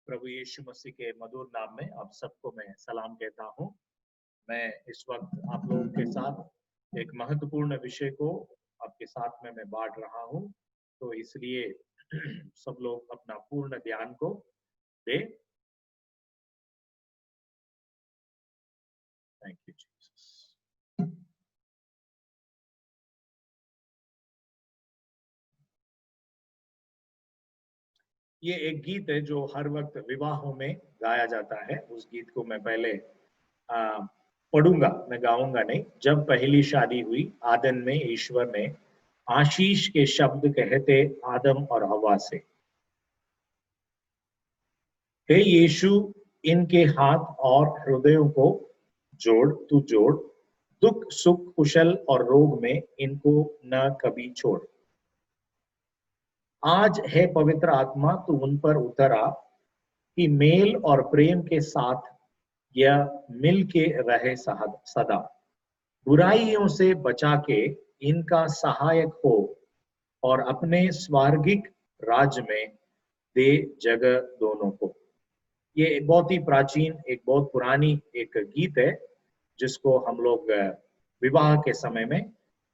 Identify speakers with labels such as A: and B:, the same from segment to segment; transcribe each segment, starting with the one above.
A: प्रभु यीशु मसीह के मधुर नाम में आप सबको मैं सलाम कहता हूं। मैं इस वक्त आप लोगों के साथ एक महत्वपूर्ण विषय को आपके साथ में मैं बांट रहा हूं, तो इसलिए सब लोग अपना पूर्ण ध्यान को दे। Thank you Jesus. ये एक गीत है जो हर वक्त विवाहों में गाया जाता है। उस गीत को मैं पहले पढ़ूंगा, मैं गाऊंगा नहीं। जब पहली शादी हुई आदन में, ईश्वर ने आशीष के शब्द कहते आदम और हवा से, हे यीशु इनके हाथ और हृदयों को जोड़, तू जोड़, दुख सुख कुशल और रोग में इनको न कभी छोड़। आज है पवित्र आत्मा तू उन पर उतरा कि मेल और प्रेम के साथ यह मिल के रहे सदा। बुराइयों से बचा के इनका सहायक हो और अपने स्वर्गिक राज्य में दे जगह दोनों को। ये बहुत ही प्राचीन, एक बहुत पुरानी एक गीत है जिसको हम लोग विवाह के समय में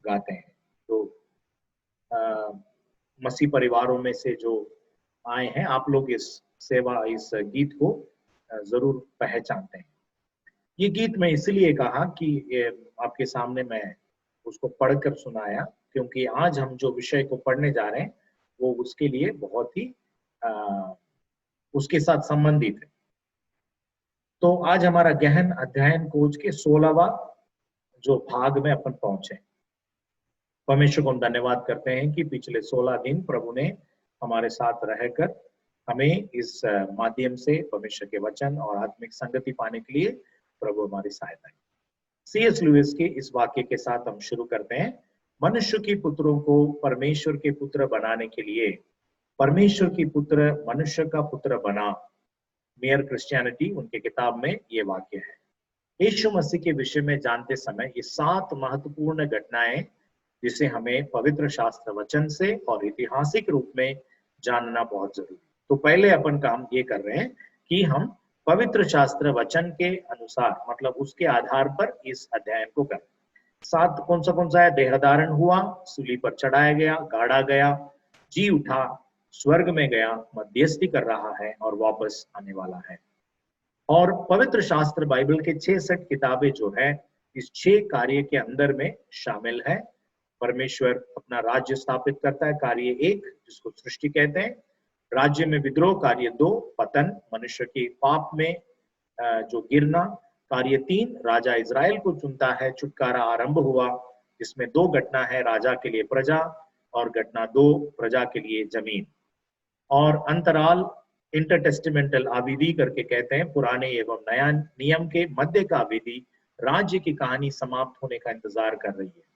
A: गाते हैं। तो मसीह परिवारों में से जो आए हैं, आप लोग इस गीत को जरूर पहचानते हैं। ये गीत मैं इसलिए कहा कि आपके सामने मैं उसको पढ़कर सुनाया, क्योंकि आज हम जो विषय को पढ़ने जा रहे हैं वो उसके लिए बहुत ही उसके साथ संबंधित है। तो आज हमारा गहन अध्ययन कोच के 16वां जो भाग में अपन पहुंचे। परमेश्वर को हम धन्यवाद करते हैं कि पिछले 16 दिन प्रभु ने हमारे साथ रहकर हमें इस माध्यम से परमेश्वर के वचन और आत्मिक संगति पाने के लिए प्रभु हमारी सहायता है। C.S. लुइस के इस वाक्य के साथ हम शुरू करते हैं। मनुष्य के पुत्रों को परमेश्वर के पुत्र बनाने के लिए परमेश्वर की पुत्र मनुष्य का पुत्र बना। मेयर क्रिश्चियनिटी उनके किताब में ये वाक्य है। यीशु मसीह के विषय में जानते समय ये 7 महत्वपूर्ण घटनाएं जिसे हमें पवित्र शास्त्र वचन से और ऐतिहासिक रूप में जानना बहुत जरूरी। तो पहले अपन काम ये कर रहे हैं कि हम पवित्र शास्त्र वचन के अनुसार, मतलब उसके आधार पर इस अध्ययन को करें। 7 कौन सा है? देहधारण हुआ, सूली पर चढ़ाया गया, गाड़ा गया, जी उठा, स्वर्ग में गया, मध्यस्थी कर रहा है और वापस आने वाला है। और पवित्र शास्त्र बाइबल के 66 किताबें जो है इस 6 कार्य के अंदर में शामिल है। परमेश्वर अपना राज्य स्थापित करता है, कार्य 1 जिसको सृष्टि कहते हैं। राज्य में विद्रोह, कार्य 2 पतन, मनुष्य के पाप में जो गिरना। कार्य 3 राजा इजराइल को चुनता है, छुटकारा आरंभ हुआ, जिसमें 2 घटना है, राजा के लिए प्रजा और घटना 2 प्रजा के लिए जमीन। और अंतराल इंटरटेस्टिमेंटल अविधि करके कहते हैं, पुराने एवं नया नियम के मध्य का अविधि राज्य की कहानी समाप्त होने का इंतजार कर रही है।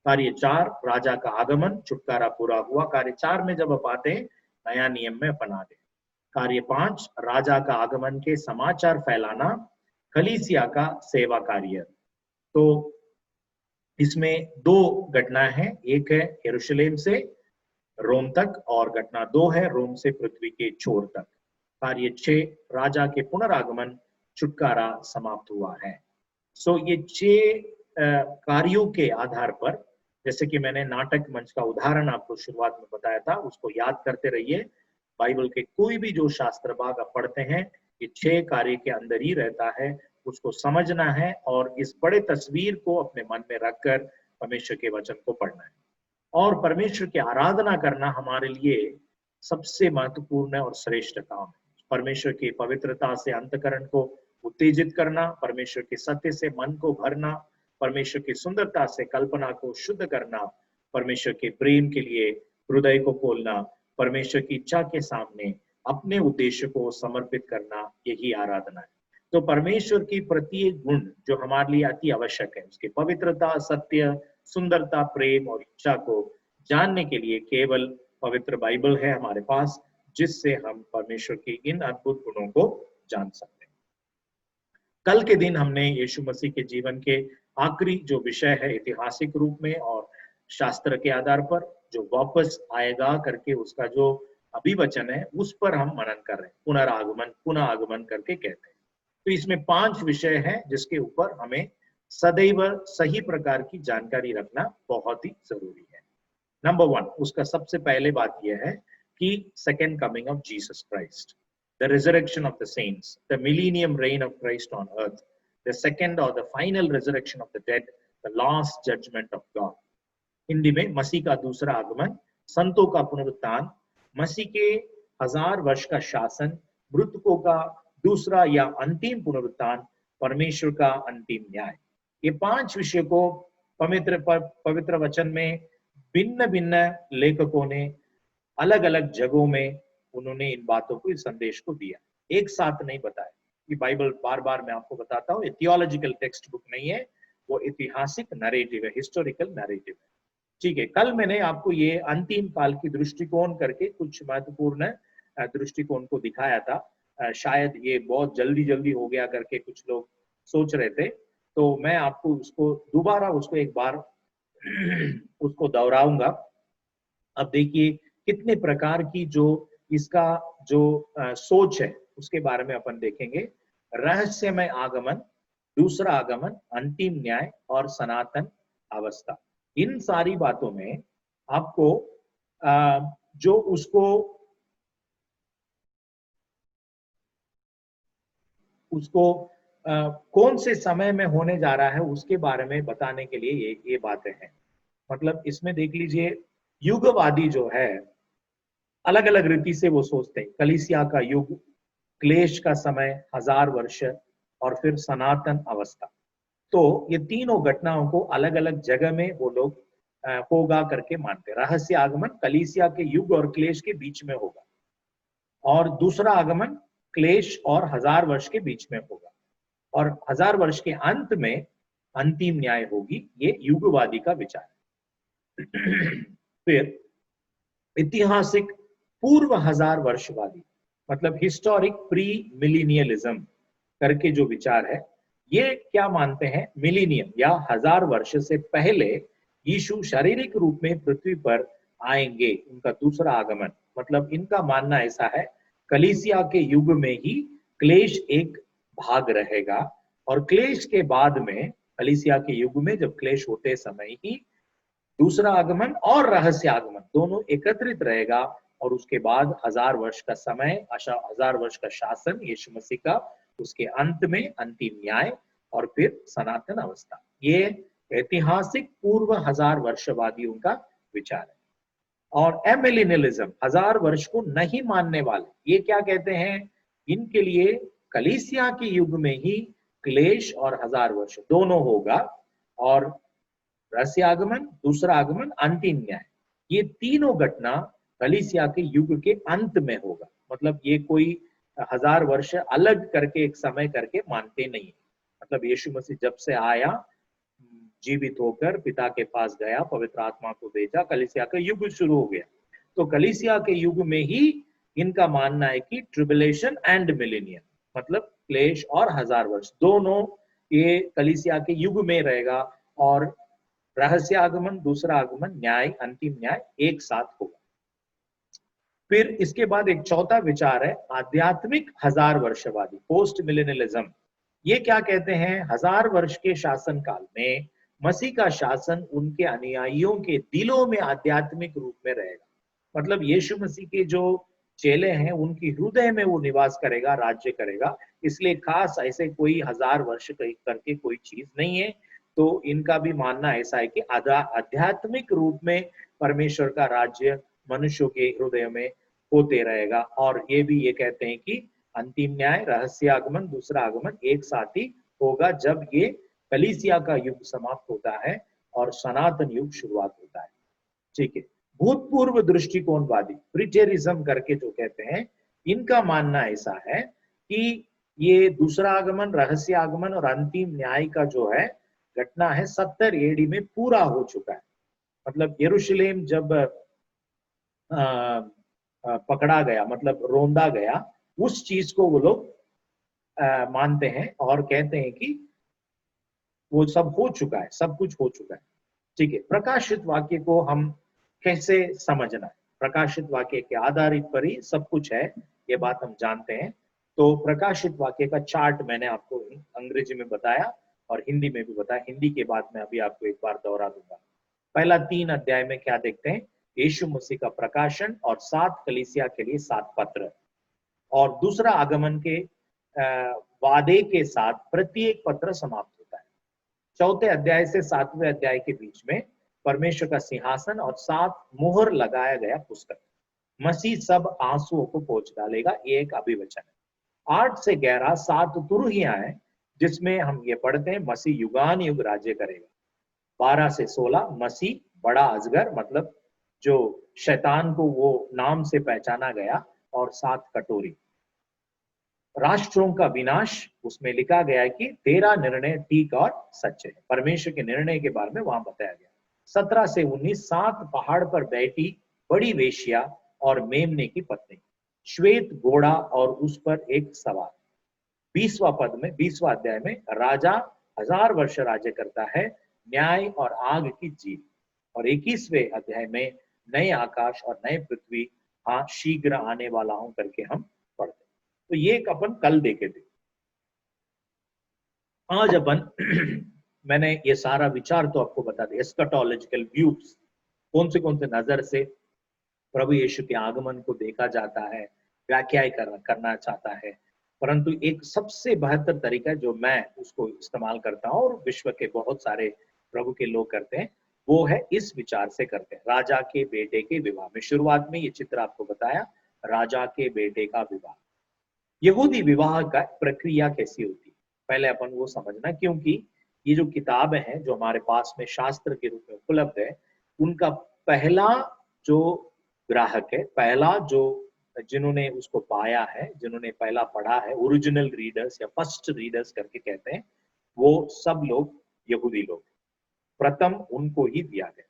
A: कार्य 4 राजा का आगमन, छुटकारा पूरा हुआ, कार्य 4 में जब आप आते हैं नया नियम में अपना दे। कार्य 5 राजा का आगमन के समाचार फैलाना, कलीसिया का सेवा कार्य। तो इसमें 2 घटना है, एक है यरूशलेम से रोम तक और घटना 2 है रोम से पृथ्वी के छोर तक। कार्य 6 राजा के पुनरागमन, छुटकारा समाप्त हुआ है। सो ये 6 कार्यों के आधार पर, जैसे कि मैंने नाटक मंच का उदाहरण आपको शुरुआत में बताया था, उसको याद करते रहिए। बाइबल के कोई भी जो शास्त्र भाग आप पढ़ते हैं ये 6 कार्य के अंदर ही रहता है, उसको समझना है और इस बड़े तस्वीर को अपने मन में रखकर परमेश्वर के वचन को पढ़ना है। और परमेश्वर की आराधना करना हमारे लिए सबसे महत्वपूर्ण और श्रेष्ठ काम है। परमेश्वर की पवित्रता से अंतकरण को उत्तेजित करना, परमेश्वर के सत्य से मन को भरना, परमेश्वर की सुंदरता से कल्पना को शुद्ध करना, परमेश्वर के प्रेम के लिए हृदय को खोलना, परमेश्वर की इच्छा के सामने अपने उद्देश्य को समर्पित करना, यही आराधना है। तो परमेश्वर की प्रत्येक गुण जो हमारे लिए अति आवश्यक है, उसकी पवित्रता, सत्य, सुंदरता, प्रेम और इच्छा को जानने के लिए केवल पवित्र बाइबल है हमारे पास, जिससे हम परमेश्वर के इन अद्भुत गुणों को जान सकते हैं। कल के दिन हमने यीशु मसीह के जीवन के आखिरी जो विषय है ऐतिहासिक रूप में और शास्त्र के आधार पर, जो वापस आएगा करके उसका जो अभिवचन है उस पर हम मनन कर रहे हैं, पुनरागमन पुनः आगमन करके कहते हैं। तो इसमें 5 विषय हैं जिसके ऊपर हमें सदैव सही प्रकार की जानकारी रखना बहुत ही जरूरी है। नंबर 1, उसका सबसे पहले बात यह है कि second coming of Jesus Christ, the resurrection of the saints, the millennium reign of Christ on earth, the second और the final resurrection of the dead, the last judgment of God. Hindi में मसीह का दूसरा आगमन, संतों का पुनरुत्थान, मसीह के 1000 वर्ष का शासन, मृतकों का दूसरा या अंतिम पुनरुत्थान, परमेश्वर का अंतिम न्याय। ये 5 विषय को पवित्र वचन में भिन्न भिन्न लेखकों ने अलग अलग जगहों में उन्होंने इन बातों को, इस संदेश को दिया, एक साथ नहीं बताया। ये बाइबल बार बार मैं आपको बताता हूँ, ये थियोलॉजिकल टेक्स्ट बुक नहीं है, वो ऐतिहासिक नैरेटिव है, हिस्टोरिकल नैरेटिव है। ठीक है, कल मैंने आपको ये अंतिम काल की दृष्टिकोण करके कुछ महत्वपूर्ण दृष्टिकोण को दिखाया था। शायद ये बहुत जल्दी जल्दी हो गया करके कुछ लोग सोच रहे थे, तो मैं आपको उसको दोबारा उसको एक बार उसको दोहराऊंगा। अब देखिए कितने प्रकार की जो इसका जो सोच है उसके बारे में अपन देखेंगे। रहस्यमय आगमन, दूसरा आगमन, अंतिम न्याय और सनातन अवस्था। इन सारी बातों में आपको जो उसको कौन से समय में होने जा रहा है उसके बारे में बताने के लिए ये बातें हैं। मतलब इसमें देख लीजिए, युगवादी जो है अलग अलग रीति से वो सोचते हैं। कलीसिया का युग, क्लेश का समय 1000 वर्ष और फिर सनातन अवस्था। तो ये तीनों घटनाओं को अलग अलग जगह में वो लोग होगा करके मानते हैं। रहस्य आगमन कलीसिया के युग और क्लेश के बीच में होगा, और दूसरा आगमन क्लेश और 1000 वर्ष के बीच में होगा, और 1000 वर्ष के अंत में अंतिम न्याय होगी। ये युगवादी का विचार है। फिर ऐतिहासिक पूर्व 1000 वर्षवादी, मतलब हिस्टोरिक प्री मिलीनियलिज्म करके जो विचार है, ये क्या मानते हैं, मिलीनियम या 1000 वर्ष से पहले यीशु शारीरिक रूप में पृथ्वी पर आएंगे, उनका दूसरा आगमन। मतलब इनका मानना ऐसा है, कलीसिया के युग में ही क्लेश एक भाग रहेगा, और क्लेश के बाद में, कलीसिया के युग में जब क्लेश होते समय ही दूसरा आगमन और रहस्य आगमन दोनों एकत्रित रहेगा, और उसके बाद 1000 वर्ष का समय, 1000 वर्ष का शासन यीशु मसीह का, उसके अंत में अंतिम न्याय और फिर सनातन अवस्था। ये ऐतिहासिक पूर्व 1000 वर्षवादियों का विचार है। और एमिलिनियलिज्म, 1000 वर्ष को नहीं मानने वाले, ये क्या कहते हैं, इनके लिए कलीसिया के युग में ही क्लेश और 1000 वर्ष दोनों होगा, और रहस्य आगमन, दूसरा आगमन, अंतिम न्याय, ये तीनों घटना कलीसिया के युग के अंत में होगा। मतलब ये कोई 1000 वर्ष अलग करके एक समय करके मानते नहीं। मतलब यीशु मसीह जब से आया, जीवित होकर पिता के पास गया, पवित्र आत्मा को भेजा, कलीसिया का युग शुरू हो गया। तो कलीसिया के युग में ही इनका मानना है कि ट्रिबुलेशन एंड मिलेनियम, मतलब क्लेश और 1000 वर्ष दोनों ये कलीसिया के युग में रहेगा, और रहस्य आगमन, दूसरा आगमन, न्याय, अंतिम न्याय एक साथ होगा। फिर इसके बाद एक चौथा विचार है आध्यात्मिक 1000 वर्षवादी, पोस्ट मिलेनियलिज्म। ये क्या कहते हैं, 1000 वर्ष के शासन काल में मसीह का शासन उनके अनुयायियों के दिलों में आध्यात्मिक रूप में रहेगा। मतलब यीशु मसीह के जो चेले हैं उनकी हृदय में वो निवास करेगा, राज्य करेगा। इसलिए खास ऐसे कोई 1000 वर्ष करके कोई चीज नहीं है। तो इनका भी मानना ऐसा है कि आध्यात्मिक रूप में परमेश्वर का राज्य मनुष्यों के हृदय में होते रहेगा। और ये भी ये कहते हैं कि अंतिम न्याय, रहस्य आगमन, दूसरा आगमन एक साथ ही होगा जब ये कलीसिया का युग समाप्त होता है और सनातन युग शुरुआत होता है। ठीक है, भूतपूर्व दृष्टिकोणवादी, प्रीटेरिज्म करके जो कहते हैं, इनका मानना ऐसा है कि ये दूसरा आगमन, रहस्य आगमन और अंतिम न्याय का जो है घटना है 70 एडी में पूरा हो चुका है। मतलब यरूशलेम जब पकड़ा गया, मतलब रोंदा गया, उस चीज को वो लोग मानते हैं और कहते हैं कि वो सब हो चुका है, सब कुछ हो चुका है। ठीक है, प्रकाशित वाक्य को हम कैसे समझना है, प्रकाशित वाक्य के आधारित पर ही सब कुछ है, ये बात हम जानते हैं। तो प्रकाशित वाक्य का चार्ट मैंने आपको अंग्रेजी में बताया और हिंदी में भी बताया। हिंदी के बाद मैं अभी आपको एक बार दोहरा दूंगा। पहला 3 अध्याय में क्या देखते हैं? यीशु मसीह का प्रकाशन और 7 कलीसिया के लिए 7 पत्र, और दूसरा आगमन के वादे के साथ प्रत्येक पत्र समाप्त होता है। चौथे अध्याय से 7वें अध्याय के बीच में परमेश्वर का सिंहासन और 7 मुहर लगाया गया पुस्तक। मसीह सब आंसुओं को पोंछ डालेगा, ये एक अभिवचन है। 8 से 11 7 तुरहियां हैं, जिसमें हम ये पढ़ते हैं मसीह युगान युग राज्य करेगा। 12 से 16 मसीह बड़ा अजगर, मतलब जो शैतान को वो नाम से पहचाना गया, और 7 कटोरी राष्ट्रों का विनाश। उसमें लिखा गया है कि तेरा निर्णय ठीक और सच्चे है। परमेश्वर के निर्णय के बारे में वहां बताया गया। 17 से 19 7 पहाड़ पर बैठी बड़ी वेश्या और मेमने की पत्नी, श्वेत घोड़ा और उस पर एक सवार। 20वां पद में 20वां अध्याय में राजा 1000 वर्ष राज्य करता है, न्याय और आग की जीत। और 21वें अध्याय में नए आकाश और नए पृथ्वी, हाँ शीघ्र आने वाला हूं करके हम पढ़ते। तो ये एक अपन कल देखे थे। आज अपन मैंने ये सारा विचार तो आपको बता दिया, एस्कटोलॉजिकल व्यूज, कौन से नजर से प्रभु यीशु के आगमन को देखा जाता है, व्याख्या करना चाहता है। परंतु एक सबसे बेहतर तरीका जो मैं उसको इस्तेमाल करता हूँ और विश्व के बहुत सारे प्रभु के लोग करते हैं, वो है इस विचार से करते हैं, राजा के बेटे के विवाह में। शुरुआत में ये चित्र आपको बताया, राजा के बेटे का विवाह। यहूदी विवाह का प्रक्रिया कैसी होती है, पहले अपन वो समझना, क्योंकि ये जो किताबें हैं जो हमारे पास में शास्त्र के रूप में उपलब्ध है, उनका पहला जो ग्राहक है, पहला जो जिन्होंने उसको पाया है, जिन्होंने पहला पढ़ा है, ओरिजिनल रीडर्स या फर्स्ट रीडर्स करके कहते हैं, वो सब लोग यहूदी लोग, प्रथम उनको ही दिया गया।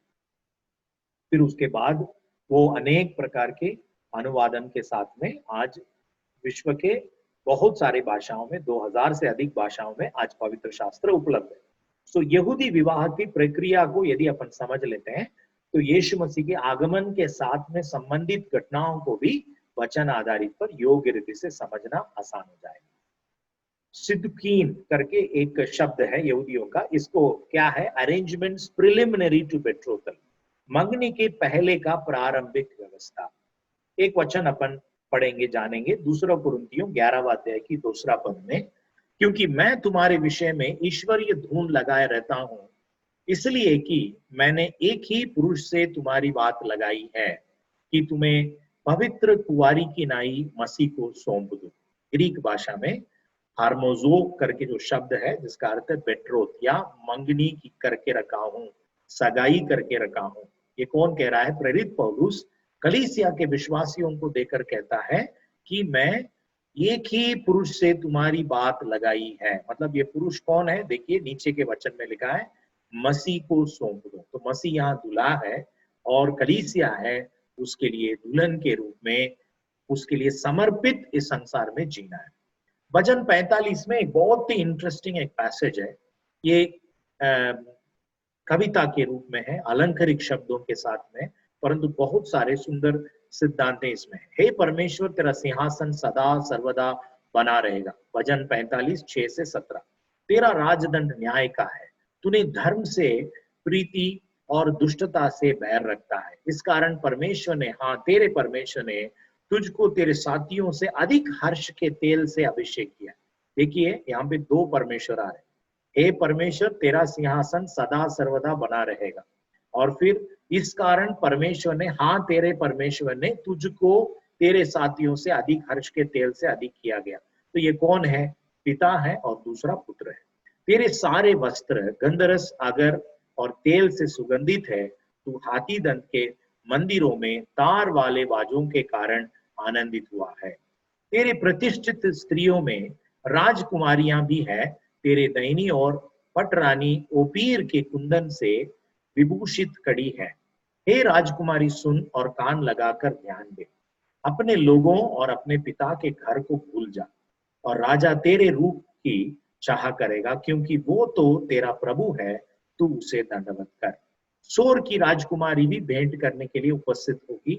A: फिर उसके बाद वो अनेक प्रकार के अनुवादन के साथ में आज विश्व के बहुत सारी भाषाओं में, 2000 से अधिक भाषाओं में आज पवित्र शास्त्र उपलब्ध है। सो यहूदी विवाह की प्रक्रिया को यदि अपन समझ लेते हैं, तो यीशु मसीह के आगमन के साथ में संबंधित घटनाओं को भी वचन आधारित पर योग्य रीति से समझना आसान हो जाएगा। सिद्दीकीन करके एक शब्द है यहूदियों का, इसको क्या है? अरेंजमेंट्स प्रिलिमिनरी टू बेट्रोथल, मंगनी के पहले का प्रारंभिक व्यवस्था। एक वचन अपन पढ़ेंगे, जानेंगे, 2 कुरिन्थियों 11वां अध्याय की 2 पद में, क्योंकि मैं तुम्हारे विषय में ईश्वरीय धून लगाए रहता हूं, इसलिए कि मैंने एक ही पुरुष से तुम्हारी बात लगाई है कि तुम्हें पवित्र कुंवारी की नाई मसीह को सौंप दूं। ग्रीक भाषा में हार्मोजो करके जो शब्द है, जिसका अर्थ है बेट्रोथ या मंगनी की करके रखा हूं, सगाई करके रखा हूं। ये कौन कह रहा है? प्रेरित पौलुस कलीसिया के विश्वासियों को देकर कहता है कि मैं एक ही पुरुष से तुम्हारी बात लगाई है। मतलब ये पुरुष कौन है? देखिए नीचे के वचन में लिखा है, मसीह को सौंप दो। तो मसीह यहाँ दूल्हा है और कलीसिया है उसके लिए दुल्हन के रूप में, उसके लिए समर्पित इस संसार में जीना है। वचन 45 में एक बहुत ही इंटरेस्टिंग एक पैसेज है। ये कविता के रूप में है, अलंकारिक शब्दों के साथ में, परंतु बहुत सारे सुंदर सिद्धांत इसमें है। हे परमेश्वर, तेरा सिंहासन सदा सर्वदा बना रहेगा। वचन 45 6 से 17, तेरा राजदंड न्याय का है, तूने धर्म से प्रीति और दुष्टता से बैर रखता है। इस कारण परमेश्वर ने, हाँ तेरे परमेश्वर ने तुझको तेरे साथियों से अधिक हर्ष के तेल से अभिषेक किया। देखिए यहाँ पे 2 परमेश्वर आ रहे हैं। हे परमेश्वर, तेरा सिंहासन सदा सर्वदा बना रहेगा, और फिर इस कारण परमेश्वर ने, हाँ तेरे परमेश्वर ने तुझको तेरे साथियों से अधिक हर्ष के तेल से अधिक किया गया। तो ये कौन है? पिता है और दूसरा पुत्र है। तेरे सारे वस्त्र गंधरस अगर और तेल से सुगंधित है। तू हाथी दंत के मंदिरों में तार वाले बाजों के कारण आनंदित हुआ है। तेरे प्रतिष्ठित स्त्रियों में राजकुमारियां भी है। तेरे दाहिनी ओर पटरानी ओपीर के कुंदन से विभूषित कड़ी है। हे राजकुमारी, सुन और कान लगाकर ध्यान दे, अपने लोगों और अपने पिता के घर को भूल जा, और राजा तेरे रूप की चाह करेगा, क्योंकि वो तो तेरा प्रभु है, तू उसे दंडवत कर। सोर की राजकुमारी भी भेंट करने के लिए उपस्थित होगी,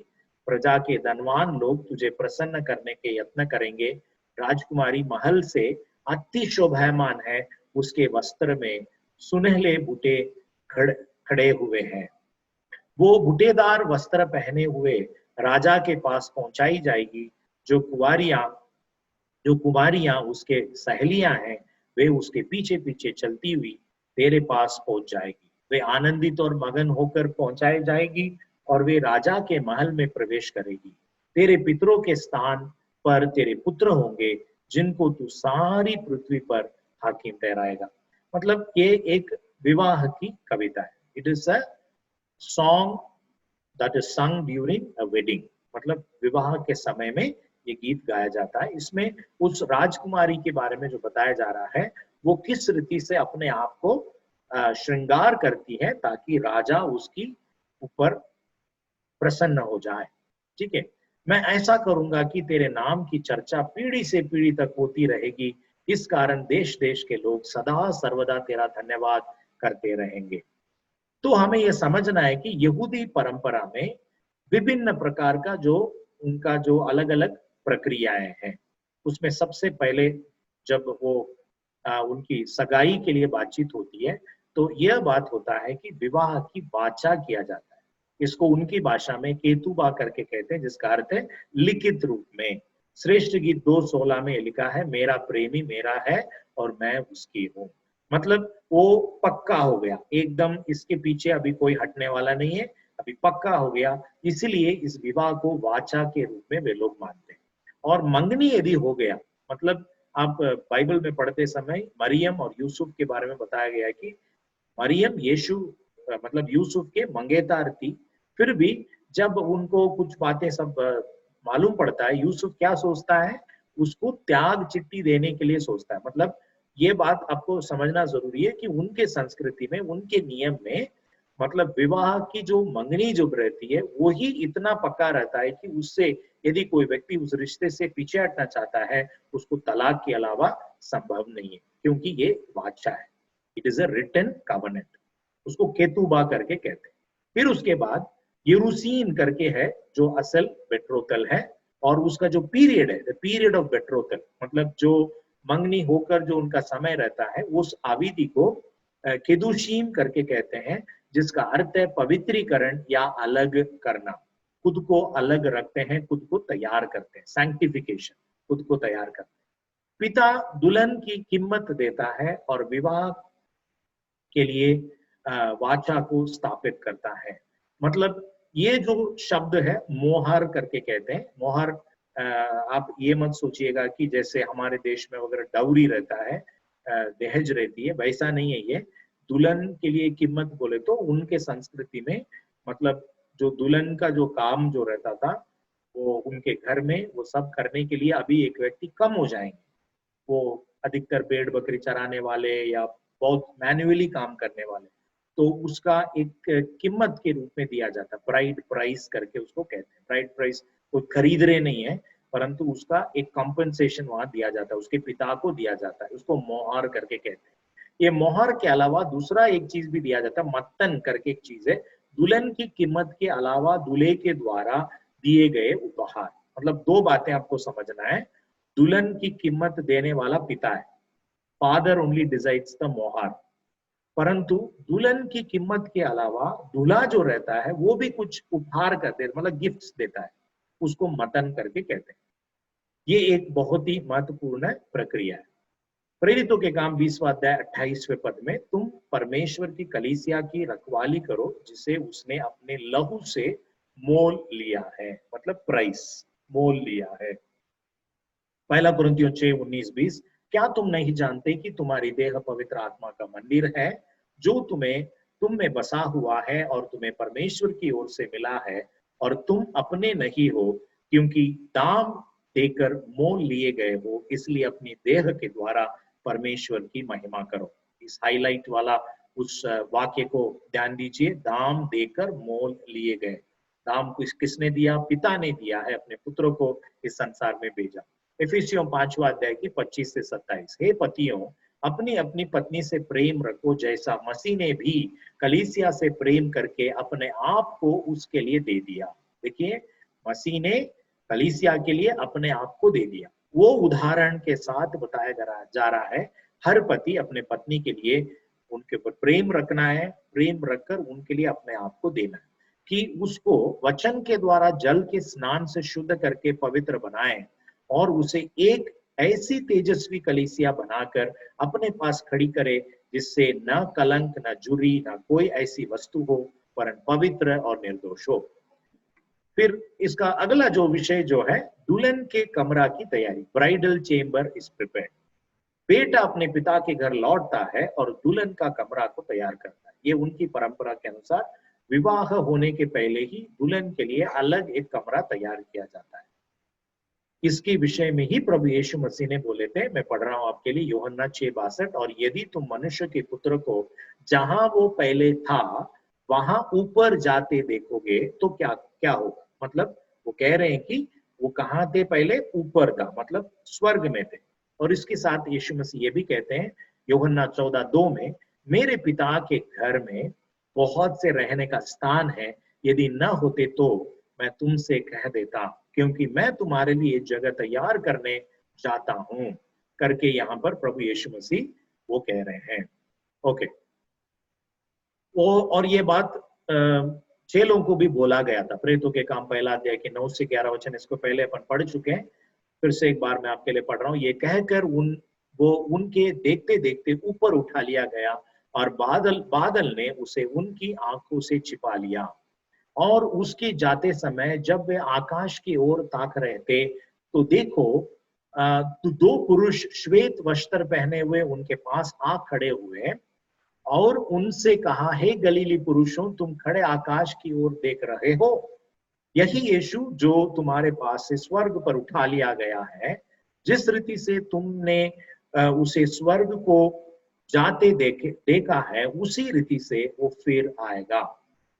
A: प्रजा के धनवान लोग तुझे प्रसन्न करने के यत्न करेंगे। राजकुमारी महल से अति शोभायमान है, उसके वस्त्र में सुनहले बूटे खड़े हुए हैं। वो बूटेदार वस्त्र पहने हुए राजा के पास पहुंचाई जाएगी। जो कुमारियां उसके सहेलियां हैं, वे उसके पीछे पीछे चलती हुई तेरे पास पहुंच जाएगी। वे आनंदित और मगन होकर पहुंचाई जाएगी और वे राजा के महल में प्रवेश करेगी। तेरे पितरों के स्थान पर तेरे पुत्र होंगे, जिनको तू सारी पृथ्वी पर हाकिम ठहराएगा। मतलब ये एक विवाह की कविता है। It is a song that is sung during a wedding. मतलब विवाह के समय में ये गीत गाया जाता है। इसमें उस राजकुमारी के बारे में जो बताया जा रहा है, वो किस रीति से अपने आप को श्रृंगार करती है ताकि राजा उसकी ऊपर प्रसन्न हो जाए। ठीक है, मैं ऐसा करूंगा कि तेरे नाम की चर्चा पीढ़ी से पीढ़ी तक होती रहेगी। इस कारण देश देश के लोग सदा सर्वदा तेरा धन्यवाद करते रहेंगे। तो हमें यह समझना है कि यहूदी परंपरा में विभिन्न प्रकार का जो उनका जो अलग अलग प्रक्रियाएं हैं, उसमें सबसे पहले जब वो उनकी सगाई के लिए बातचीत होती है, तो यह बात होता है कि विवाह की वाचा किया जाता है। इसको उनकी भाषा में केतुबा करके कहते हैं, जिसका अर्थ है लिखित रूप में। श्रेष्ठ गीत 2:16 में लिखा है, मेरा प्रेमी मेरा है और मैं उसकी हूँ। मतलब वो पक्का हो गया एकदम, इसके पीछे अभी कोई हटने वाला नहीं है, अभी पक्का हो गया। इसलिए इस विवाह को वाचा के रूप में वे लोग मानते हैं। और मंगनी यदि हो गया, मतलब आप बाइबल में पढ़ते समय मरियम और यूसुफ के बारे में बताया गया है कि मरियम मतलब यूसुफ के मंगेतर थी। फिर भी जब उनको कुछ बातें सब मालूम पड़ता है, यूसुफ क्या सोचता है, उसको त्याग चिट्ठी देने के लिए सोचता है। मतलब ये बात आपको समझना जरूरी है कि उनके संस्कृति में, उनके नियम में, मतलब विवाह की जो मंगनी जो रहती है, वो ही इतना पक्का रहता है कि उससे यदि कोई व्यक्ति उस रिश्ते से पीछे हटना चाहता है, उसको तलाक के अलावा संभव नहीं है, क्योंकि ये वाचा है। It is a written covenant. उसको केतुबा करके कहते हैं। फिर उसके बाद यरूसीन करके है जो असल बेट्रोथल है, और उसका जो पीरियड है, द पीरियड ऑफ बेट्रोथल, मतलब जो मंगनी होकर जो उनका समय रहता है, उस आविधि को केदुशीम करके कहते हैं, जिसका अर्थ है पवित्रीकरण या अलग करना। खुद को अलग रखते हैं, खुद को तैयार करते हैं, सैंक्टिफिकेशन, खुद को तैयार करते हैं। पिता दुल्हन की कीमत देता है और विवाह के लिए वाचा को स्थापित करता है। मतलब ये जो शब्द है मोहर करके कहते हैं। मोहर आप ये मत सोचिएगा कि जैसे हमारे देश में वगैरह डाउरी रहता है, दहेज रहती है, वैसा नहीं है ये। दुल्हन के लिए कीमत बोले तो उनके संस्कृति में, मतलब जो दुल्हन का जो काम जो रहता था, वो उनके घर में वो सब करने के लिए अभी एक व्यक्ति कम हो जाएंगे। वो अधिकतर भेड़ बकरी चराने वाले या बहुत मैन्युअली काम करने वाले, तो उसका एक कीमत के रूप में दिया जाता है। ब्राइड प्राइस करके उसको कहते हैं। ब्राइड प्राइस कोई खरीद रहे नहीं है, परंतु उसका एक कॉम्पनसेशन वहां दिया जाता है, उसके पिता को दिया जाता है। उसको मोहर करके कहते हैं। ये मोहर के अलावा दूसरा एक चीज भी दिया जाता है, मत्तन करके एक चीज है। दुल्हन की कीमत के अलावा दूल्हे के द्वारा दिए गए उपहार। मतलब दो बातें आपको समझना है। दुल्हन की कीमत देने वाला पिता है, फादर ओनली डिसाइड्स द मोहर, परंतु दुल्हन की कीमत के अलावा दूल्हा जो रहता है वो भी कुछ उपहार कर देता, मतलब गिफ्ट्स देता है, उसको मतन करके कहते हैं। ये एक बहुत ही महत्वपूर्ण प्रक्रिया है। प्रेरितों के काम 20वां अध्याय 28वें पद में, तुम परमेश्वर की कलीसिया की रखवाली करो, जिसे उसने अपने लहू से मोल लिया है। मतलब प्राइस, मोल लिया है। पहला कुरिन्थियों 6:19-20, क्या तुम नहीं जानते कि तुम्हारी देह पवित्र आत्मा का मंदिर है, जो तुम में बसा हुआ है और तुम्हें परमेश्वर की ओर से मिला है, और तुम अपने नहीं हो, क्योंकि दाम देकर मोल लिए गए हो, इसलिए अपनी देह के द्वारा परमेश्वर की महिमा करो। इस हाईलाइट वाला उस वाक्य को ध्यान दीजिए, दाम देकर मोल लिए गए। दाम किसने दिया? पिता ने दिया है, अपने पुत्रों को इस संसार में भेजा। इफिसियों 5वां अध्याय की 25 से 27, हे पतियों, अपनी अपनी पत्नी से प्रेम रखो, जैसा मसीह ने भी कलीसिया से प्रेम करके अपने आप को उसके लिए दे दिया। देखिए, मसीह ने कलीसिया के लिए अपने आप को दे दिया। वो उदाहरण के साथ बताया जा रहा है, हर पति अपने पत्नी के लिए उनके ऊपर प्रेम रखना है, प्रेम रखकर उनके लिए अपने आप को देना है, कि उसको वचन के द्वारा जल के स्नान से शुद्ध करके पवित्र बनाए और उसे एक ऐसी तेजस्वी कलीसिया बनाकर अपने पास खड़ी करे जिससे न कलंक, न जुरी, न कोई ऐसी वस्तु हो, वरन पवित्र और निर्दोष हो। फिर इसका अगला जो विषय जो है, दुल्हन के कमरा की तैयारी, ब्राइडल चेम्बर इज प्रिपेयर्ड। बेटा अपने पिता के घर लौटता है और दुल्हन का कमरा को तैयार करता है। ये उनकी परंपरा के अनुसार विवाह होने के पहले ही दुल्हन के लिए अलग एक कमरा तैयार किया जाता है। इसके विषय में ही प्रभु यीशु मसीह ने बोले थे, मैं पढ़ रहा हूं आपके लिए यूहन्ना 6:62, और यदि तुम मनुष्य के पुत्र को जहां वो पहले था वहां ऊपर जाते देखोगे तो क्या क्या होगा। मतलब वो कह रहे हैं कि वो कहाँ थे पहले, ऊपर था, मतलब स्वर्ग में थे। और इसके साथ यीशु मसीह ये भी कहते हैं यूहन्ना 14:2 में, मेरे पिता के घर में बहुत से रहने का स्थान है, यदि न होते तो मैं तुमसे कह देता, क्योंकि मैं तुम्हारे लिए जगह तैयार करने जाता हूं करके यहाँ पर प्रभु यीशु मसीह वो कह रहे हैं। ओके, वो और ये बात चेलों को भी बोला गया था। प्रेरितों के काम पहला अध्याय के 9 से 11 वचन, इसको पहले अपन पढ़ चुके हैं, फिर से एक बार मैं आपके लिए पढ़ रहा हूँ। ये कहकर वो उनके देखते देखते ऊपर उठा लिया गया और बादल ने उसे उनकी आंखों से छिपा लिया। और उसके जाते समय जब वे आकाश की ओर ताक रहे थे तो देखो, तो 2 पुरुष श्वेत वस्त्र पहने हुए उनके पास आ खड़े हुए और उनसे कहा, हे गलीली पुरुषों, तुम खड़े आकाश की ओर देख रहे हो, यही यीशु जो तुम्हारे पास से स्वर्ग पर उठा लिया गया है, जिस रीति से तुमने उसे स्वर्ग को जाते देखा है, उसी रीति से वो फिर आएगा।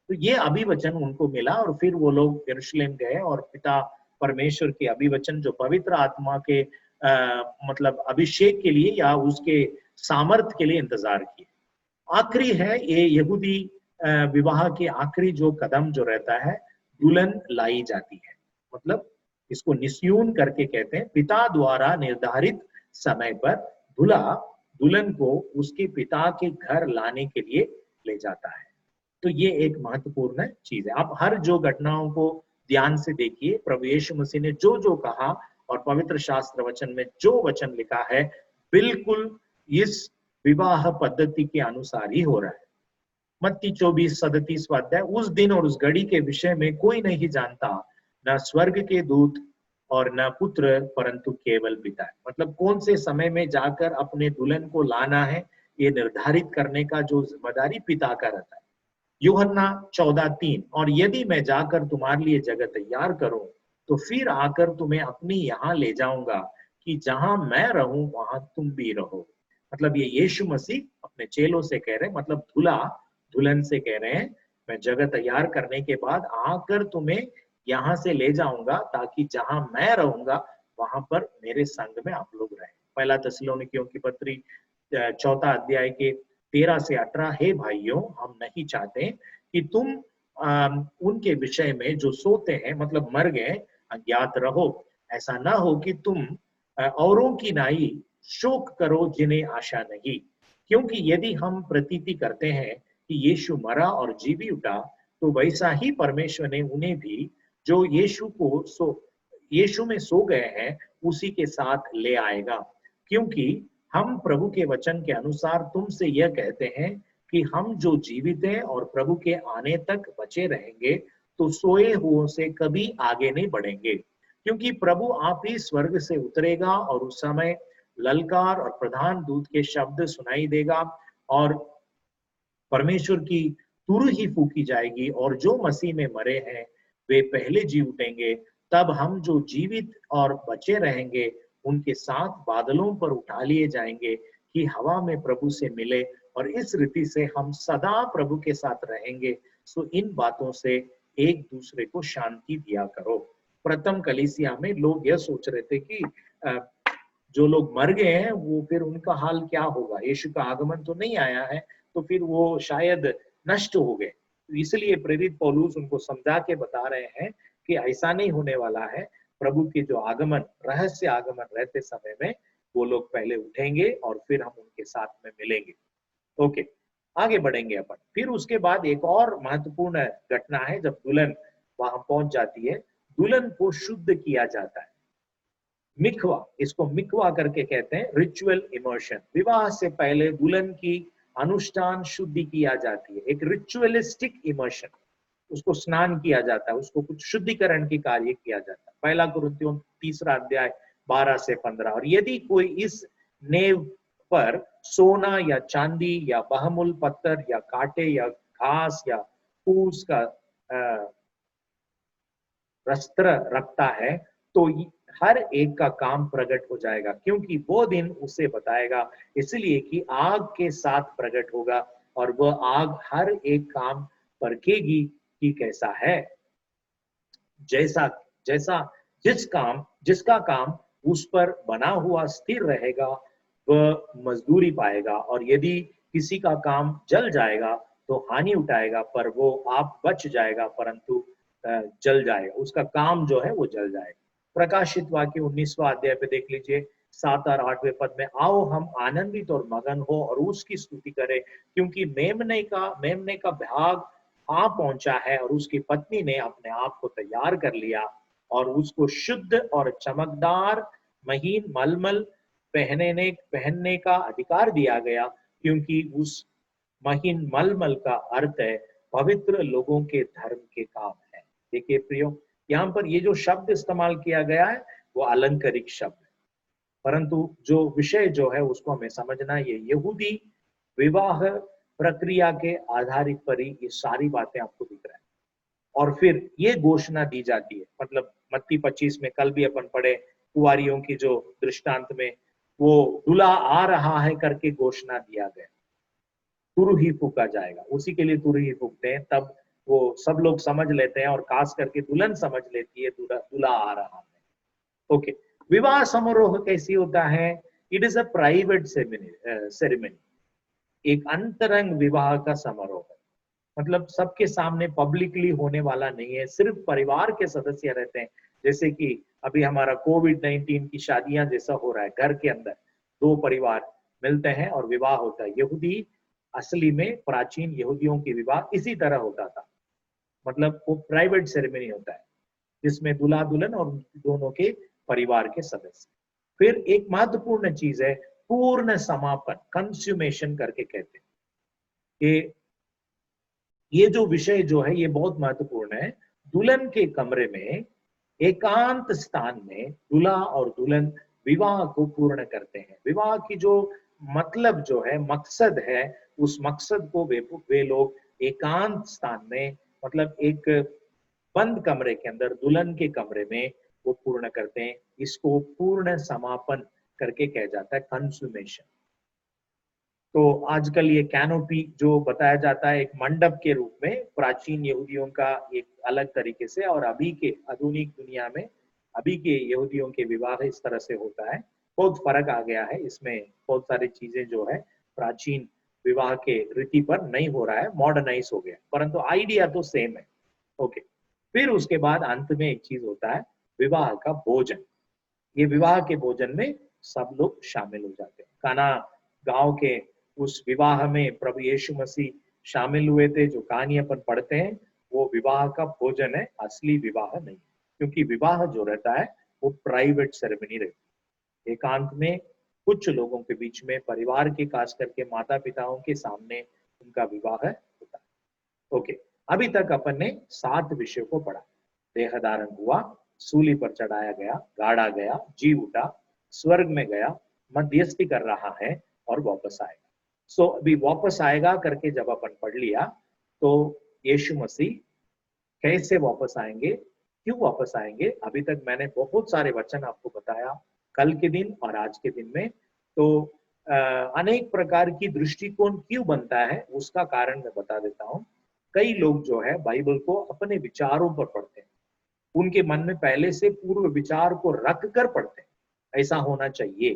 A: तो ये अभिवचन उनको मिला और फिर वो लोग यरूशलेम गए और पिता परमेश्वर के अभिवचन, जो पवित्र आत्मा के मतलब अभिषेक के लिए या उसके सामर्थ के लिए इंतजार किए। आखिरी है ये यहूदी विवाह के आखिरी जो कदम जो रहता है, दुल्हन लाई जाती है। मतलब इसको निस्यून करके कहते हैं। पिता द्वारा निर्धारित समय पर दूल्हा दुल्हन को उसके पिता के घर लाने के लिए ले जाता है। तो ये एक महत्वपूर्ण चीज है। आप हर जो घटनाओं को ध्यान से देखिए, प्रभु यीशु मसीह ने जो जो कहा और पवित्र शास्त्र वचन में जो वचन लिखा है, बिल्कुल इस विवाह पद्धति के अनुसार ही हो रहा है। मत्ती 24:37 अध्याय, उस दिन और उस घड़ी के विषय में कोई नहीं जानता, न स्वर्ग के दूत और न पुत्र, परंतु केवल पिता। मतलब कौन से समय में जाकर अपने दुल्हन को लाना है, ये निर्धारित करने का जो जिम्मेदारी पिता का रहता है। यूहन्ना 14:3, और यदि मैं जाकर तुम्हारे लिए जगह तैयार करूं तो फिर आकर तुम्हें अपनी यहाँ ले जाऊंगा, कि जहां मैं रहूं वहां तुम भी रहो। मतलब ये यीशु मसीह अपने चेलों से कह रहे हैं, मतलब दूल्हा दुल्हन से कह रहे हैं, मैं जगह तैयार करने के बाद आकर तुम्हें यहाँ से ले जाऊंगा, ताकि जहां मैं रहूंगा वहां पर मेरे संग में आप लोग रहें। पहला थिस्सलुनीकियों की पत्री 4 अध्याय के 13 से 18, हे भाइयों, हम नहीं चाहते कि तुम उनके विषय में जो सोते हैं, मतलब मर गए, अज्ञात रहो। ऐसा ना हो कि तुम औरों की नाई शोक करो जिन्हें आशा नहीं। क्योंकि यदि हम प्रतीति करते हैं कि यीशु मरा और जी भी उठा, तो वैसा ही परमेश्वर ने उन्हें भी जो यीशु में सो गए हैं उसी के साथ ले आएगा। क्योंकि हम प्रभु के वचन के अनुसार तुमसे यह कहते हैं कि हम जो जीवित हैं और प्रभु के आने तक बचे रहेंगे, तो सोए हुओं से कभी आगे नहीं बढ़ेंगे। क्योंकि प्रभु आप ही स्वर्ग से उतरेगा और उस समय ललकार और प्रधान दूत के शब्द सुनाई देगा और परमेश्वर की तुरही ही फूकी जाएगी, और जो मसीह में मरे हैं वे पहले जी उठेंगे। तब हम जो जीवित और बचे रहेंगे उनके साथ बादलों पर उठा लिए जाएंगे कि हवा में प्रभु से मिले, और इस रीति से हम सदा प्रभु के साथ रहेंगे। सो इन बातों से एक दूसरे को शांति दिया करो। प्रथम कलीसिया में लोग यह सोच रहे थे कि जो लोग मर गए हैं वो फिर उनका हाल क्या होगा, यीशु का आगमन तो नहीं आया है, तो फिर वो शायद नष्ट हो गए। तो इसलिए प्रेरित पौलुस उनको समझा के बता रहे हैं कि ऐसा नहीं होने वाला है। प्रभु के जो आगमन, रहस्य आगमन रहते समय में वो लोग पहले उठेंगे और फिर हम उनके साथ में मिलेंगे। ओके, आगे बढ़ेंगे अपन। फिर उसके बाद एक और महत्वपूर्ण घटना है, जब दुल्हन वहां पहुंच जाती है, दुल्हन को शुद्ध किया जाता है। मिखवा, इसको मिखवा करके कहते हैं, रिचुअल इमर्शन। विवाह से पहले दुल्हन की अनुष्ठान शुद्धि किया जाती है, एक रिचुअलिस्टिक इमर्शन। उसको स्नान किया जाता है, उसको कुछ शुद्धिकरण की कार्य किया जाता है। पहला कुरिन्थियों 3 अध्याय 12 से 15। और यदि कोई इस नेव पर सोना या चांदी या बहमुल पत्थर या कांटे या घास या फूस का वस्त्र रखता है, तो हर एक का काम प्रकट हो जाएगा, क्योंकि वो दिन उसे बताएगा, इसलिए कि आग के साथ प्रकट होगा और वह आग हर एक काम परखेगी कि कैसा है। जैसा जैसा जिसका काम उस पर बना हुआ स्थिर रहेगा, वह मजदूरी पाएगा। और यदि किसी का काम जल जाएगा तो हानि उठाएगा, पर वो आप बच जाएगा, परंतु जल जाएगा, उसका काम जो है वो जल जाएगा। प्रकाशित वाक्य 19वां अध्याय पे देख लीजिए 7 और 8वें पद में, आओ हम आनंदित और मगन हो और उसकी स्तुति करें, क्योंकि मेमने का भाग आ पहुंचा है और उसकी पत्नी ने अपने आप को तैयार कर लिया और उसको शुद्ध और चमकदार महीन मलमल पहनने का अधिकार दिया गया, क्योंकि उस महीन मलमल का अर्थ है पवित्र लोगों के धर्म के काम है। देखिए प्रियो, यहाँ पर ये जो शब्द इस्तेमाल किया गया है वो अलंकारिक शब्द है, परंतु जो विषय जो है उसको हमें समझना, ये यहूदी विवाह प्रक्रिया के आधारित पर ही ये सारी बातें आपको दिख रहा है। और फिर ये घोषणा दी जाती है, मतलब मत्ती 25 में कल भी अपन पढ़े, कुंवारियों की जो दृष्टांत में वो दूल्हा आ रहा है करके घोषणा दिया गया, तुरही फूका जाएगा, उसी के लिए तुरही फूकते हैं, तब वो सब लोग समझ लेते हैं और खास करके दुल्हन समझ लेती है दूल्हा आ रहा है। ओके, विवाह समारोह कैसी होता है? It is a private ceremony, एक अंतरंग विवाह का समारोह है, मतलब सबके सामने पब्लिकली होने वाला नहीं है, सिर्फ परिवार के सदस्य रहते हैं। जैसे कि अभी हमारा कोविड-19 की शादियां जैसा हो रहा है, घर के अंदर 2 परिवार मिलते हैं और विवाह होता है। यहूदी असली में प्राचीन यहूदियों के विवाह इसी तरह होता था, मतलब वो प्राइवेट सेरेमनी होता है जिसमें दूल्हा दुल्हन और दोनों के परिवार के सदस्य। फिर एक महत्वपूर्ण चीज है पूर्ण समापन, कंज्यूमेशन करके कहते हैं कि ये जो विषय जो है ये बहुत महत्वपूर्ण है। दुल्हन के कमरे में एकांत स्थान में दूल्हा और दुल्हन विवाह को पूर्ण करते हैं। विवाह की जो मतलब जो है, मकसद है, उस मकसद को वे लोग एकांत स्थान में, मतलब एक बंद कमरे के अंदर, दुल्हन के कमरे में वो पूर्ण करते हैं। इसको पूर्ण समापन करके कहा जाता है, कंसुमेशन। तो आजकल ये कैनोपी जो बताया जाता है एक मंडप के रूप में, प्राचीन यहूदियों का एक अलग तरीके से, और अभी के आधुनिक दुनिया में अभी के यहूदियों के विवाह इस तरह से होता है। बहुत फर्क आ गया है इसमें, बहुत सारी चीजें जो है प्राचीन विवाह के रीति पर नहीं हो रहा है, मॉडर्नाइज हो गया, परंतु आइडिया तो सेम है। ओके, फिर उसके बाद अंत में एक चीज होता है, विवाह का भोजन। ये विवाह के भोजन में सब लोग शामिल हो जाते हैं। काना गांव के उस विवाह में प्रभु यीशु मसीह शामिल हुए थे, जो कहानी अपन पढ़ते हैं वो विवाह का भोजन है, असली विवाह नहीं, क्योंकि विवाह जो रहता है वो प्राइवेट सेरेमनी रहती है, एकांत में कुछ लोगों के बीच में, परिवार के खास करके माता पिताओं के सामने उनका विवाह होता है। ओके, अभी तक अपन ने 7 विषयों को पढ़ा। देह धारण हुआ, सूली पर चढ़ाया गया, गाड़ा गया, जी उठा, स्वर्ग में गया, मध्यस्थी कर रहा है और वापस आएगा। सो अभी वापस आएगा करके जब अपन पढ़ लिया, तो यीशु मसीह कैसे वापस आएंगे, क्यों वापस आएंगे, अभी तक मैंने बहुत सारे वचन आपको बताया कल के दिन और आज के दिन में। तो अनेक प्रकार की दृष्टिकोण क्यों बनता है उसका कारण मैं बता देता हूँ। कई लोग जो है बाइबल को अपने विचारों पर पढ़ते हैं, उनके मन में पहले से पूर्व विचार को रख कर पढ़ते हैं, ऐसा होना चाहिए।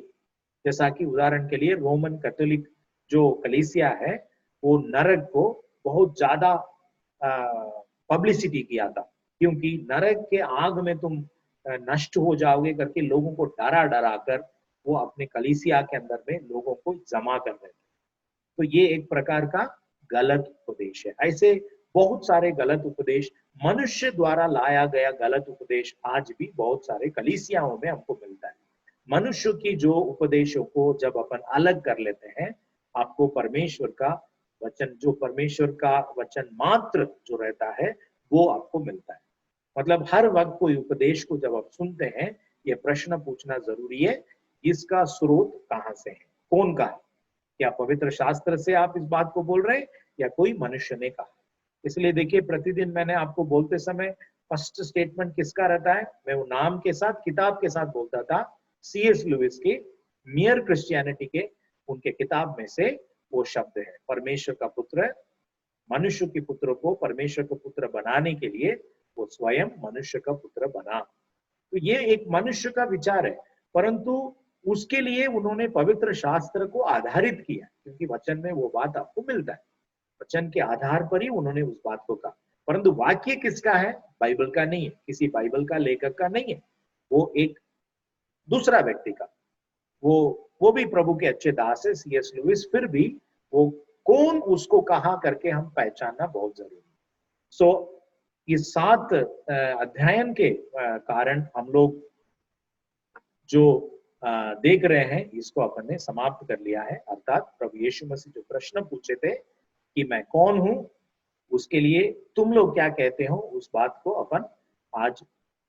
A: जैसा कि उदाहरण के लिए रोमन कैथोलिक जो कलीसिया है वो नरक को बहुत ज्यादा पब्लिसिटी किया था, क्योंकि नरक के आग में तुम नष्ट हो जाओगे करके लोगों को डरा डरा कर वो अपने कलीसिया के अंदर में लोगों को जमा कर रहे थे। तो ये एक प्रकार का गलत उपदेश है। ऐसे बहुत सारे गलत उपदेश, मनुष्य द्वारा लाया गया गलत उपदेश आज भी बहुत सारे कलीसियाओं में हमको मिलता है। मनुष्य की जो उपदेशों को जब अपन अलग कर लेते हैं, आपको परमेश्वर का वचन, जो परमेश्वर का वचन मात्र जो रहता है वो आपको मिलता है। मतलब हर वक्त कोई उपदेश को जब आप सुनते हैं, ये प्रश्न पूछना जरूरी है, इसका स्रोत कहाँ से है, कौन का है? क्या पवित्र शास्त्र से आप इस बात को बोल रहे हैं या कोई मनुष्य ने कहा? इसलिए देखिए, प्रतिदिन मैंने आपको बोलते समय फर्स्ट स्टेटमेंट किसका रहता है? मैं वो नाम के साथ, किताब के साथ बोलता था, C.S. लुइस के मियर क्रिश्चियनिटी के उनके किताब में से वो शब्द है, परमेश्वर का पुत्र मनुष्य के पुत्र को परमेश्वर का पुत्र बनाने के लिए वो स्वयं मनुष्य का पुत्र बना। तो ये एक मनुष्य का विचार है, परंतु उसके लिए उन्होंने पवित्र शास्त्र को आधारित किया, क्योंकि वचन में वो बात आपको मिलता है। वचन के आधार पर ही उन्होंने उस बात को कहा, परंतु वाक्य किसका है? बाइबल का नहीं है, किसी बाइबल का लेखक का नहीं है, वो एक दूसरा व्यक्ति का। वो भी प्रभु के अच्छे दास है, C.S. लुइस। फिर भी वो कौन उसको कहा करके हम पहचानना बहुत जरूरी है। सो इस 7 अध्ययन के कारण हम लोग जो देख रहे हैं, इसको अपन ने समाप्त कर लिया है। अर्थात प्रभु यीशु मसीह जो प्रश्न पूछे थे कि मैं कौन हूं, उसके लिए तुम लोग क्या कहते हो, उस बात को अपन आज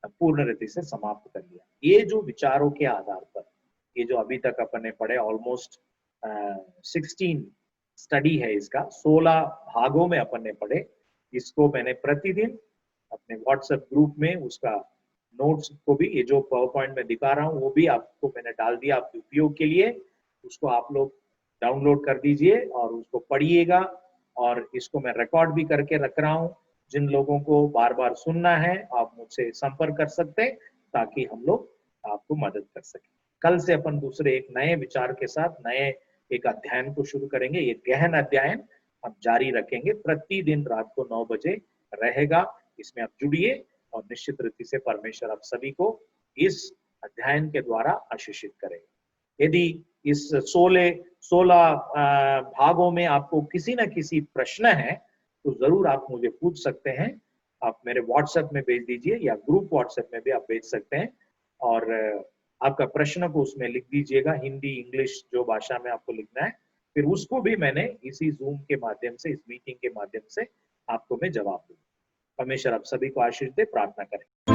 A: पूर्ण रीति से समाप्त कर लिया। ये जो विचारों के आधार पर, ये जो अभी तक अपन ने पढ़े, ऑलमोस्ट 16 स्टडी है इसका, 16 भागों में अपन ने पढ़े। इसको मैंने प्रतिदिन अपने व्हाट्सएप ग्रुप में उसका नोट्स को भी, ये जो पावर पॉइंट में दिखा रहा हूँ वो भी आपको मैंने डाल दिया आपके उपयोग के लिए। उसको आप लोग डाउनलोड कर दीजिए और उसको पढ़िएगा। और इसको मैं रिकॉर्ड भी करके रख रहा हूँ। जिन लोगों को बार बार सुनना है, आप मुझसे संपर्क कर सकते हैं ताकि हम लोग आपको मदद कर सकें। कल से अपन दूसरे एक नए विचार के साथ नए एक अध्ययन को शुरू करेंगे। ये गहन अध्ययन हम जारी रखेंगे, प्रतिदिन रात को 9 बजे रहेगा। इसमें आप जुड़िए और निश्चित रीति से परमेश्वर आप सभी को इस अध्ययन के द्वारा आशीषित करेगा। यदि इस 16 भागों में आपको किसी न किसी प्रश्न है तो जरूर आप मुझे पूछ सकते हैं। आप मेरे व्हाट्सएप में भेज दीजिए या ग्रुप व्हाट्सएप में भी आप भेज सकते हैं। और आपका प्रश्न को उसमें लिख दीजिएगा, हिंदी इंग्लिश जो भाषा में आपको लिखना है। फिर उसको भी मैंने इसी जूम के माध्यम से, इस मीटिंग के माध्यम से आपको मैं जवाब दूंगा। परमेश्वर आप सभी को आशीष दे। प्रार्थना करें।